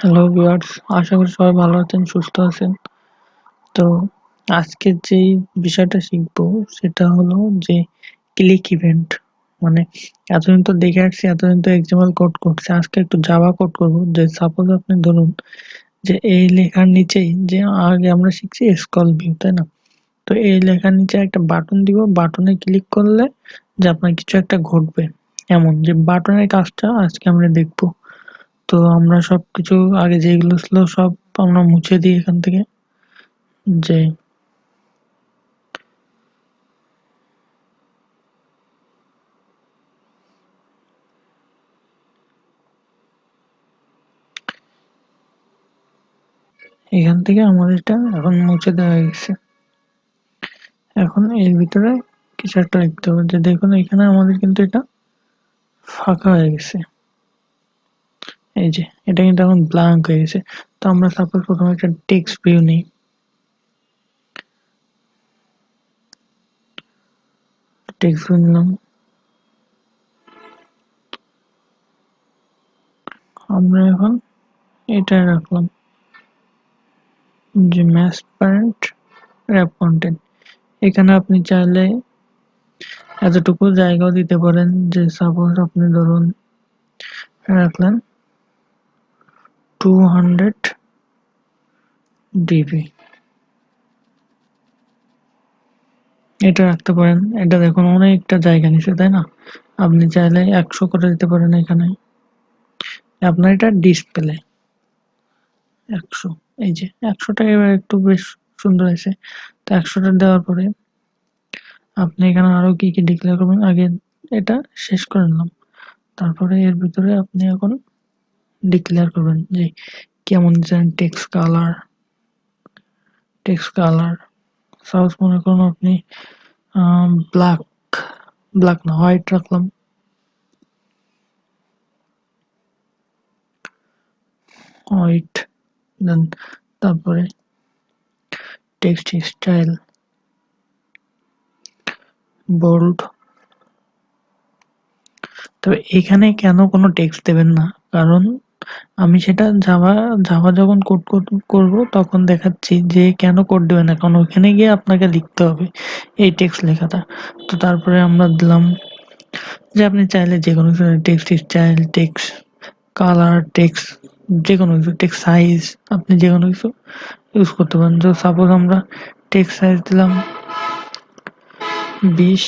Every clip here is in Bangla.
হ্যালো ভিউয়ার্স, আশা করি সবাই ভালো আছেন, সুস্থ আছেন। তো আজকে যেই বিষয়টা শিখবো সেটা হলো যে ক্লিক ইভেন্ট। মানে এতদিন তো দেখে আসছি, এতদিন তো এক্সএমএল কোড করছি, আজকে একটু জাভা কোড করবো। যে সাপোজ আপনি ধরুন যে এই লেখার নিচেই যে আগে আমরা শিখছি স্ক্রল ভিউ, তাই না? তো এই লেখার নিচে একটা বাটন দিব, বাটনে ক্লিক করলে যে আপনার কিছু একটা ঘটবে, এমন যে বাটনের কাজটা আজকে আমরা দেখবো। তো আমরা সবকিছু আগে যেগুলো ছিল সব আমরা মুছে দিই এখান থেকে। যে এখান থেকে আমাদের এটা এখন মুছে দেওয়া হয়ে গেছে। এখন এর ভিতরে কিছু একটা লিখতে হবে, যে দেখুন এখানে আমাদের কিন্তু এটা ফাঁকা হয়ে গেছে। এই যে এটা কিন্তু এখন ব্ল্যাঙ্ক হয়ে গেছে। তো আমরা সাপোজ প্রথমে একটা টেক্সট ভিউ নিই। টেক্সট ভিউ নিলাম, আমরা এখন এটা রাখলাম যে ম্যাথ প্যারেন্ট র্যাপ কন্টেন্ট। এখানে আপনি চাইলে এতটুকু জায়গাও দিতে পারেন, যে সাপোজ আপনি ধরুন রাখলেন 200 ডিবি, এটা রাখতে পারেন। এটা দেখুন অনেকটা জায়গা নিছে, তাই না? আপনি চাইলে 100 করে দিতে পারেন। এখানে আপনার এটা ডিসপ্লে 100, এই যে 100টা এবার একটু বেশ সুন্দর হয়েছে। তো 100টা দেওয়ার পরে আপনি এখানে আরো কি কি ডিক্লেয়ার করবেন, আগে এটা শেষ করে নিলাম। তারপরে এর ভিতরে আপনি এখন ডিক্লেয়ার করবেন যে কেমন চান টেক্সট কালার সাপোজ মনে করুন আপনি ব্ল্যাক, ব্ল্যাক না হোয়াইট রাখলাম। হোয়াইট, দেন তারপরে টেক্সট স্টাইল বোল্ড। তবে এখানে কেন কোনো টেক্সট দেবেন না, কারণ আমি সেটা জাভা জাভা যখন কোড করব তখন দেখাচ্ছি যে কেন কোড দেবেন না, কারণ ওখানে গিয়ে আপনাকে লিখতে হবে এই টেক্সট লেখাটা। তো তারপরে আমরা দিলাম যে আপনি চাইলে যে কোনো text style, text colour, text যে কোনো কিছু, টেক্সট সাইজ, আপনি যে কোনো কিছু ইউজ করতে পারেন। তো সাপোজ আমরা টেক্সট সাইজ দিলাম 20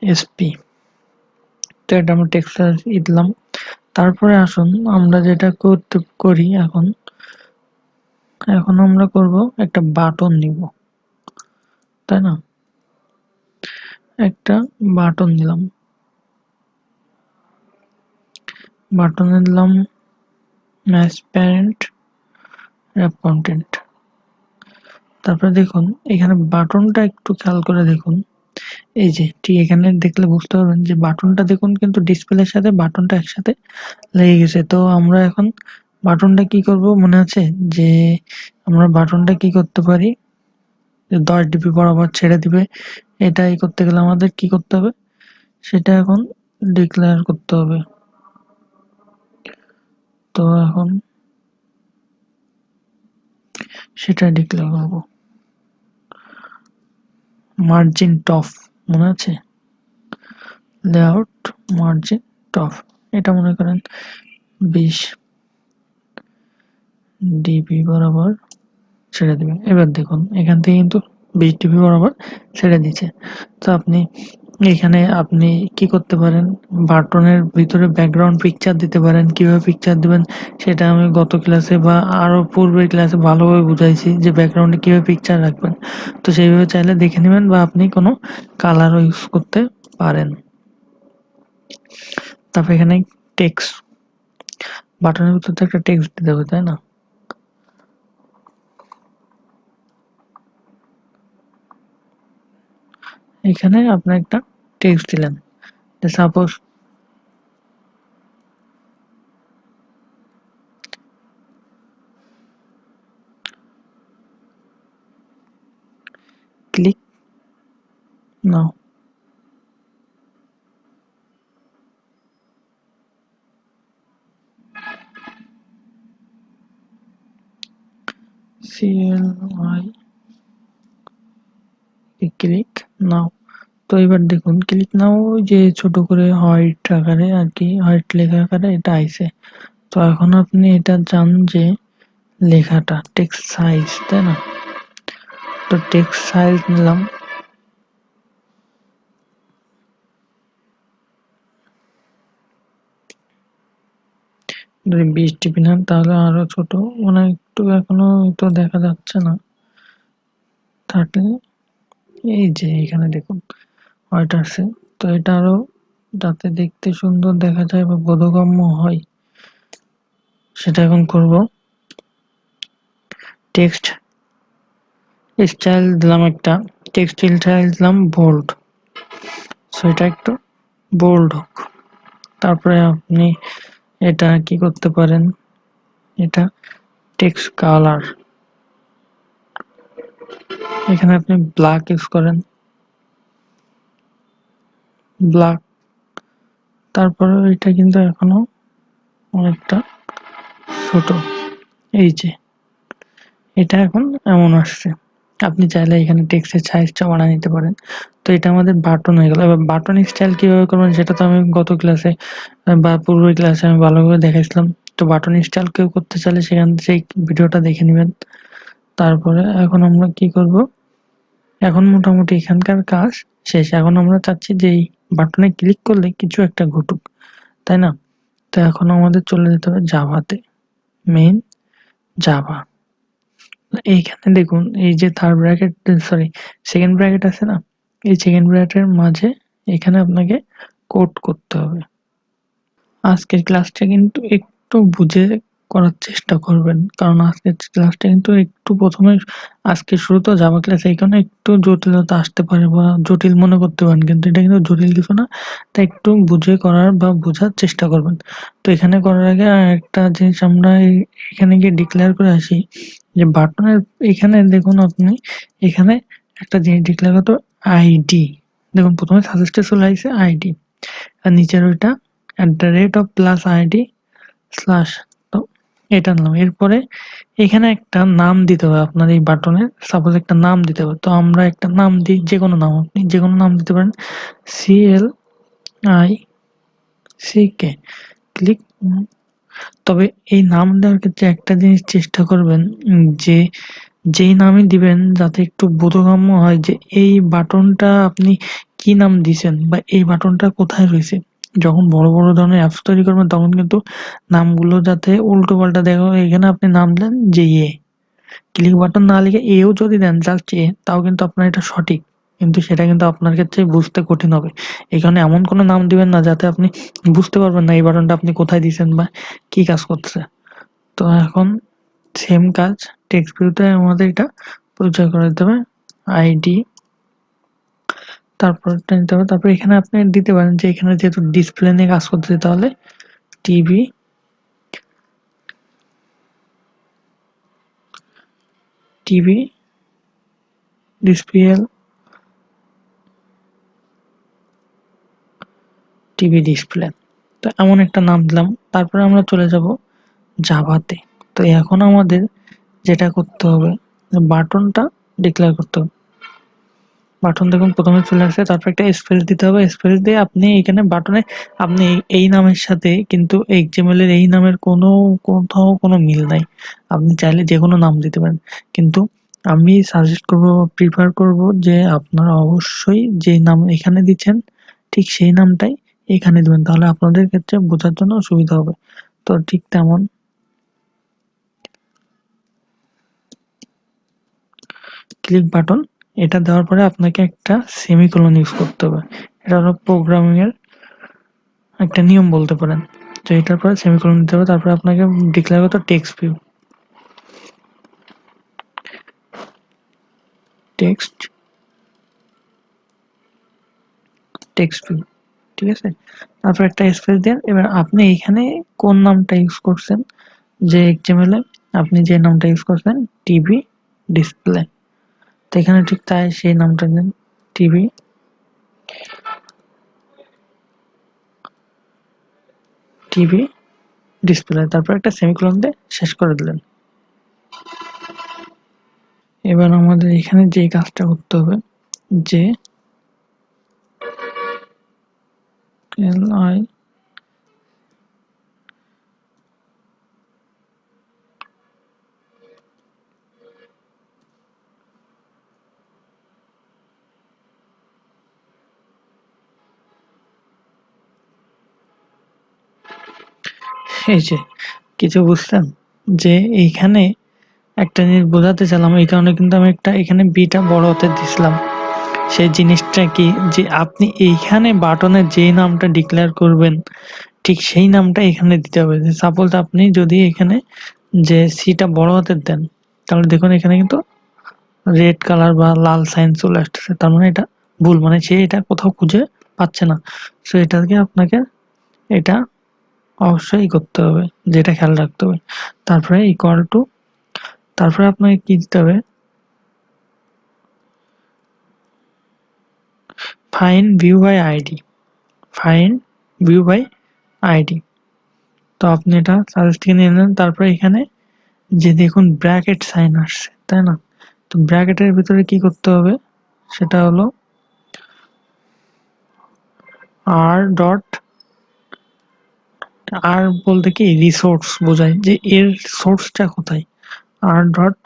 এসপি। তো এটা আমরা টেক্সট সাইজ দিলাম। তারপরে আসুন আমরা যেটা করতে করি এখন, এখন আমরা করব একটা বাটন নিব, তাই না? একটা বাটন দিলাম, বাটনে দিলাম ম্যাচ প্যারেন্ট র্যাপ কন্টেন্ট। তারপরে দেখুন এখানে বাটনটা একটু খেয়াল করে দেখুন, এই যে ঠিক এখানে দেখলে বুঝতে পারবেন যে বাটনটা দেখুন কিন্তু ডিসপ্লের সাথে বাটনটা একসাথে লেগে গেছে। তো আমরা এখন বাটনটা কি করব মনে আছে, যে আমরা বাটনটা কি করতে পারি, 10 ডিবি বরাবর ছেড়ে দিবে। এটাই করতে গেলে আমাদের কি করতে হবে, সেটা এখন ডিক্লেয়ার করতে হবে। তো এখন সেটা ডিক্লেয়ার করব। মার্জিন টপ মনে আছে, লেআউট মার্জিন টপ, এটা মনে করেন 20 ডিবি বরাবর ছেড়ে দিবে। এবার দেখুন এখান থেকে কিন্তু 20 ডিবি বরাবর ছেড়ে দিচ্ছে। তো আপনি এখানে আপনি কি করতে পারেন, বাটনের ভিতরে ব্যাকগ্রাউন্ড পিকচার দিতে পারেন। কিভাবে পিকচার দিবেন সেটা আমি গত ক্লাসে বা আরো পূর্বের ক্লাসে ভালোভাবে বুঝাইছি, যে ব্যাকগ্রাউন্ডে কিভাবে পিকচার রাখবেন। তো সেইভাবে চাইলে দেখে নেবেন, বা আপনি কোনো কালারও ইউজ করতে পারেন। তারপর এখানে টেক্সট, বাটনের ভিতরে তো একটা টেক্সট দিতে হবে, তাই না? এখানে আপনি একটা টেক্সট দিলেন, সাপোজ ক্লিক নাও। CLI ক্লিক নাও। তো এবার দেখুন ক্লিক নাও যে ছোট করে হোয়াইট আকারে আর কি হোয়াইট লেখা আকারে এটা আইছে। তো এখন আপনি এটা জান যে লেখাটা টেক্সট সাইজ, তাই না? তো টেক্সট সাইজ নিলাম, যদি 20 টিপি নেন তাহলে আরো ছোট, মানে একটু এখনো তো দেখা যাচ্ছে না। থাকলে এই যে এখানে দেখুন হোয়াইট আছে। তো এটা আরো যাতে দেখতে সুন্দর দেখা যায় বা বোধগম্য হয় সেটা এখন করব। টেক্সট স্টাইল দিলাম, একটা টেক্সট স্টাইল দিলাম বোল্ড, সো এটা একটু বোল্ড হোক। তারপরে আপনি এটা কি করতে পারেন, এটা টেক্সট কালার, এখানে আপনি ব্ল্যাক ইউজ করেন, ব্ল্যাক। তারপরে এটা কিন্তু এখনো অনেকটা ছোট, এই যে এটা এখন এমন আসছে। আপনি চাইলে এখানে টেক্সটের সাইজটা বাড়িয়ে নিতে পারেন। তো এটা আমাদের বাটন হয়ে গেল। এবার বাটন স্টাইল কিভাবে করবেন সেটা তো আমি গত ক্লাসে বা পূর্বের ক্লাসে আমি ভালোভাবে দেখাইছিলাম। তো বাটন স্টাইল কেউ করতে চাইলে সেখান সেই ভিডিওটা দেখে নেবেন। তারপরে এখন আমরা কি করব, এখন মোটামুটি এখানকার কাজ শেষ। এখন আমরা চাচ্ছি যে এই বাটনে ক্লিক করলে কিছু একটা ঘটুক, তাই না? তো এখন আমাদের চলে যেতে হবে জাভাতে, মেইন জাভা। এইখানে দেখুন এই যে third bracket, sorry second bracket আছে না, এই সেকেন্ড ব্র্যাকেটের মাঝে এখানে আপনাকে কোড করতে হবে। আজকের ক্লাসটা কিন্তু একটু বুঝে করার চেষ্টা করবেন, কারণ আজকের ক্লাসটা কিন্তু একটু প্রথমে আজকে শুরু তো জাভা ক্লাস, এইখানে একটু জটিলতা আসতে পারে বা জটিল মনে করতে পারেন, কিন্তু এটা কিন্তু জটিল কিছু না। তা একটু বুঝে করার বা বোঝার চেষ্টা করবেন। তো এখানে করার আগে একটা জিনিস আমরা এখানে গিয়ে ডিক্লেয়ার করে আসি যে বাটনের এখানে দেখুন আপনি এখানে একটা জিনিস ডিক্লেয়ার করতে আইডি। দেখুন প্রথমে সাজেস্টে চলে আসছে আইডি, আর নিচের ওইটা @+ id/, তো এটা নিলাম। এরপরে এখানে একটা নাম দিতে হবে আপনার এই বাটনের, সাপোজ একটা নাম দিতে হবে। তো আমরা একটা নাম দিই, যে কোনো নাম, আপনি যে কোনো নাম দিতে পারেন, CLICK ক্লিক। তবে এই নাম দেওয়ার ক্ষেত্রে একটা জিনিস চেষ্টা করবেন, যে যেই নামই দিবেন যাতে একটু বোধগম্য হয় যে এই বাটনটা আপনি কি নাম দিছেন বা এই বাটনটা কোথায় রয়েছে। যখন বড় বড় ধরনের অ্যাপস তৈরি করবেন তখন কিন্তু নামগুলো যাতে উল্টো পাল্টা দেখা হয়। এখানে আপনি নাম দেন যে ক্লিক বাটন না লিখে এও যদি দেন জাস্ট তাও কিন্তু আপনার এটা সঠিক, কিন্তু সেটা কিন্তু আপনার ক্ষেত্রে বুঝতে কঠিন হবে। এখানে এমন কোনো নাম দিবেন না যাতে আপনি বুঝতে পারবেন না এই বাটনটা আপনি কোথায় দিয়েছেন বা কি কাজ করছে। তো এখন সেম কাজ টেক্সট ভিউতে আমাদের এটা পরিচয় করে দিতে হবে, আইডি, তারপরটা নিতে হবে। তারপর এখানে আপনি দিতে পারেন যে এখানে যেহেতু ডিসপ্লে নিয়ে কাজ করতেছে তাহলে TV TV display, TV display. তো এমন একটা নাম দিলাম। তারপরে আমরা চলে যাব জাভাতে। তো এখন আমাদের যেটা করতে হবে, বাটনটা ডিক্লেয়ার করতে হবে। বাটন দেখুন প্রথমে চলে আসছে, তারপর একটা স্পেস দিতে হবে। স্পেস দিয়ে আপনি এখানে বাটনে আপনি এই নামের সাথে কিন্তু XML এর এই নামের কোথাও কোনো মিল নাই। আপনি চাইলে যে কোনো নাম দিতে পারেন, কিন্তু আমি সাজেস্ট করব, প্রিফার করব যে আপনারা অবশ্যই যে নাম এখানে দিচ্ছেন ঠিক সেই নামটাই এখানে দিবেন, তাহলে আপনাদের ক্ষেত্রে বোঝার জন্য সুবিধা হবে। তো ঠিক তেমন ক্লিক বাটন, এটা দেওয়ার পরে আপনাকে একটা সেমিকোলন ইউজ করতে হবে। এটা হলো প্রোগ্রামিং এর একটা নিয়ম বলতে পারেন। তো এটার পরে সেমিকোলন দিতে হবে। তারপরে আপনাকে ডিক্লেয়ার করতে টেক্সট টেক্সট ভিউ, ঠিক আছে? তারপর একটা স্পেস দেন। এবার আপনি এখানে কোন নামটা ইউজ করছেন, যে XML এ আপনি যে নামটা ইউজ করছেন টিভি ডিসপ্লে, তো এখানে ঠিক তাই সেই নামটা দেন, টিভি টিভি ডিসপ্লে। তারপর একটা সেমিকোলন দিয়ে শেষ করে দিলেন। এবার আমাদের এখানে যে কাজটা করতে হবে যে li এই যে কিছু বুঝছেন যে এইখানে একটা জিনিস বোঝাতে চাইলাম, এই কারণে কিন্তু আমি একটা এখানে বিটা বড় হতে দিছিলাম। সেই জিনিসটা কি যে আপনি এইখানে বাটনে যে নামটা ডিক্লেয়ার করবেন ঠিক সেই নামটা এখানে দিতে হবে। সাপোজ আপনি যদি এখানে যে সিটা বড় হাতের দেন তাহলে দেখুন এখানে কিন্তু রেড কালার বা লাল সাইন চলে আসতেছে, তার মানে এটা ভুল, মানে সে এটা কোথাও খুঁজে পাচ্ছে না। সো এটাকে আপনাকে এটা অবশ্যই করতে হবে, যেটা খেয়াল রাখতে হবে। তারপরে ইকুয়াল টু, তারপরে আপনাকে কি দিতে হবে, find view by ID, find view by ID. তো আপনি এটা সাজেস্ট থেকে নিয়ে নেন। তারপরে এখানে যে দেখুন ব্র্যাকেট সাইন আসছে, তাই না? তো ব্র্যাকেটের ভিতরে কি করতে হবে সেটা হলো আর ডট, আর বলতে কি রিসোর্স বোঝায় যে এর সোর্সটা কোথায়, আর ডট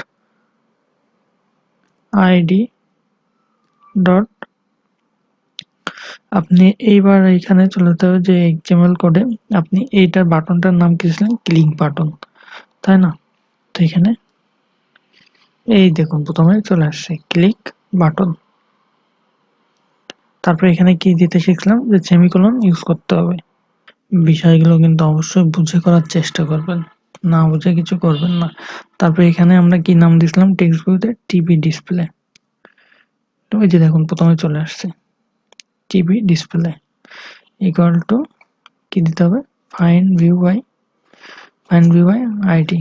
আইডি ডট, আপনি এইবার এখানে চলে যেতে হবে যে এক্সএমএল কোডে আপনি এইটার বাটনটার নাম কি ছিলেন, ক্লিক বাটন, তাই না? তো এখানে এই দেখুন প্রথমে চলে আসছে ক্লিক বাটন। তারপর এখানে কি দিতে শিখলাম যে সেমিকোলন ইউজ করতে হবে। বিষয়গুলো কিন্তু অবশ্যই বুঝে করার চেষ্টা করবেন, না বুঝে কিছু করবেন না। তারপর এখানে আমরা কি নাম দিয়েছিলাম টেক্সট ভিউতে, টিভি ডিসপ্লে। তো এই যে দেখুন প্রথমে চলে আসছে টিভি ডিসপ্লে ইকুয়াল টু কি দিতে হবে, ফাইন্ড ভিউ বাই আইডি।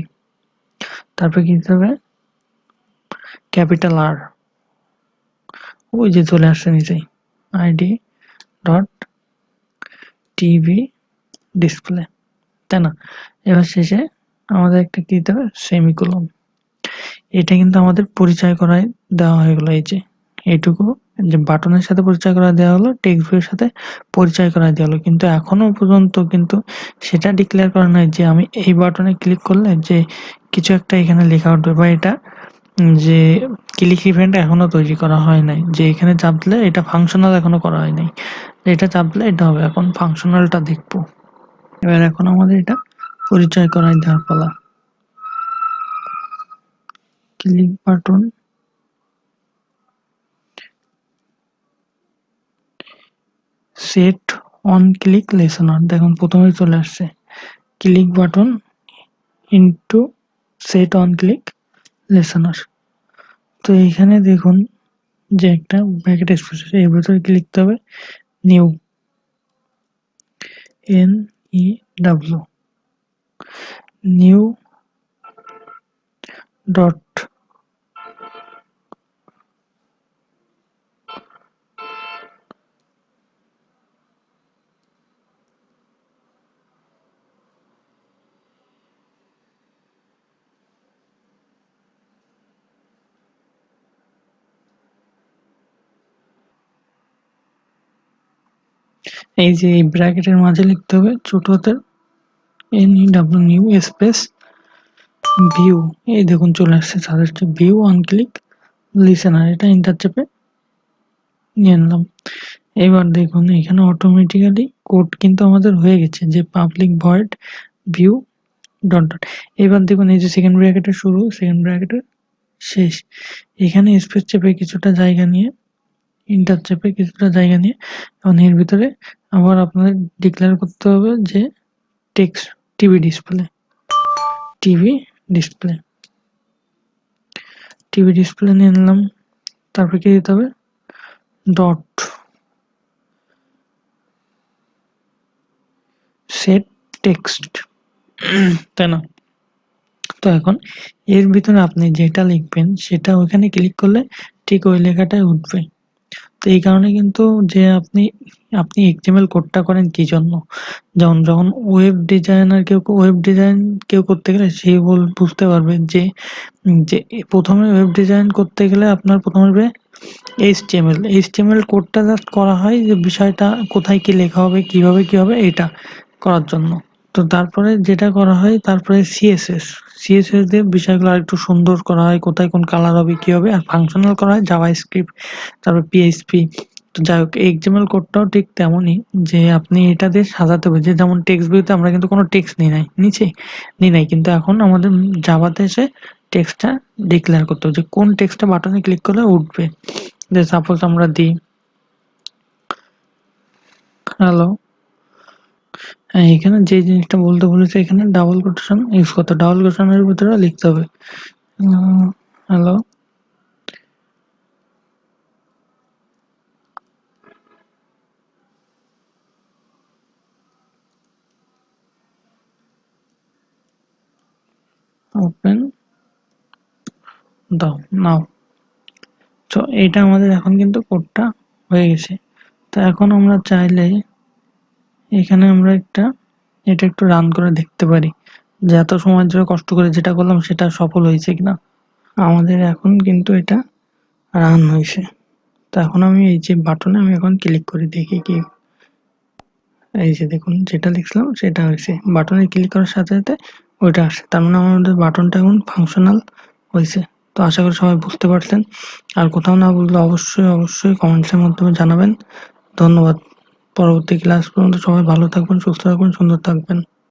তারপর কি দিতে হবে, ক্যাপিটাল আর, ওই যে চলে আসছে নিচে আইডি ডট টিভি ডিসপ্লে, তাই না? এবার শেষে আমাদের একটা কি দিতে হবে, সেমিকোলন। এটা কিন্তু আমাদের পরিচয় করায় দেওয়া হয়ে গেল, এই যে এইটুকু যে বাটনের সাথে পরিচয় করা দেওয়া হলো, টেক্সট ভিউয়ের সাথে পরিচয় করা দেওয়া হলো, কিন্তু এখনো পর্যন্ত কিন্তু সেটা ডিক্লেয়ার করা নাই যে আমি এই বাটনে ক্লিক করলে যে কিছু একটা এখানে লেখা উঠবে, বা এটা যে ক্লিক ইভেন্ট এখনো তৈরি করা হয় নাই যে এখানে চাপ দিলে এটা ফাংশনাল এখনো করা হয় নাই, এটা চাপ দিলে এটা হবে। এখন ফাংশনালটা দেখবো। এবার এখন আমাদের এটা পরিচয় করাই দেওয়ার পালা। Click button set on click listener, দেখুন প্রথমে চলে আসছে click button into set on click listener. তো এইখানে দেখুন যে একটা ব্র্যাকেট স্পেস এর ভিতরে কি লিখতে হবে, new, N E W, new dot, এই যে এই ব্র্যাকেটের মাঝে লিখতে হবে ছোট হাতের N E W, new space view. এই দেখুন চলে আসছে suggest view on click listener, এটা এন্টার চেপে নিয়ে নিলাম। এবার দেখুন এখানে অটোমেটিক্যালি কোড কিন্তু আমাদের হয়ে গেছে যে public void view dot dot. এবার দেখুন এই যে সেকেন্ড ব্র্যাকেটের শুরু, সেকেন্ড ব্র্যাকেটের শেষ, এখানে স্পেস চেপে কিছুটা জায়গা নিয়ে, ইন্টার চেপে কিছুটা জায়গা নিয়ে, এবং এর ভিতরে আবার আপনাদের ডিক্লেয়ার করতে হবে যে text TV display, TV display, TV display নিয়ে নিলাম। তারপরে কি দিতে হবে, ডট সেট টেক্সট, তাই না? তো এখন এর ভিতরে আপনি যেটা লিখবেন সেটা ওইখানে ক্লিক করলে ঠিক ওই লেখাটাই উঠবে। তো এই কারণে কিন্তু যে আপনি XML কোডটা করেন কি জন্য? যেমন যখন ওয়েব ডিজাইন কেউ করতে গেলে সে বুঝতে পারবে যে যে ১ম এ ওয়েব ডিজাইন করতে গেলে আপনার ১ম হবে এইচটিএমএল কোডটা জাস্ট করা হয় যে বিষয়টা কোথায় কি লেখা হবে, কিভাবে কি হবে এটা করার জন্য। তো তারপরে যেটা করা হয় তারপরে সিএসএস দিয়ে বিষয়গুলো আরেকটু সুন্দর করা হয়, কোথায় কোন কালার হবে কি হবে, আর ফাংশনাল করা হয় জাভাস্ক্রিপ্ট, তারপর পিএইচপি। তো যাই হোক এক্সএমএল কোডটাও ঠিক তেমনই, যে আপনি এটা দিয়ে সাজাতে হবে, যে যেমন টেক্সট ভিউতে আমরা কিন্তু কোনো টেক্সট নিই নাই, কিন্তু এখন আমাদের জাভাতে এসে টেক্সটটা ডিক্লেয়ার করতে হবে যে কোন টেক্সটটা বাটনে ক্লিক করলে উঠবে। যে সাপোজ আমরা দিই হ্যালো। হ্যাঁ, এখানে যে জিনিসটা বলতে বলেছে, এখানে ডাবল কোটেশন ইউজ করতে, ডাবল কোটেশনের ভিতরে লিখতে হবে হ্যালো। ওপেন দাও নাও। তো এটা আমাদের এখন কিন্তু কোডটা হয়ে গেছে। তো এখন আমরা চাইলে এখানে আমরা এটা একটু রান করে দেখতে পারি যে এত সময় ধরে কষ্ট করে যেটা করলাম সেটা সফল হয়েছে কিনা। আমাদের এখন কিন্তু এটা রান হয়েছে। তো এখন আমি এই যে বাটনে আমি এখন ক্লিক করে দেখি কি, এই যে দেখুন যেটা লিখলাম সেটা হয়েছে, বাটনে ক্লিক করার সাথে সাথে ওইটা আসে, তার মানে আমাদের বাটনটা এখন ফাংশনাল হয়েছে। তো আশা করি সবাই বুঝতে পারছেন। আর কোথাও না বুঝলে অবশ্যই কমেন্টসের মাধ্যমে জানাবেন। ধন্যবাদ। পরবর্তী ক্লাস পর্যন্ত সবাই ভালো থাকবেন, সুস্থ থাকবেন, সুন্দর থাকবেন।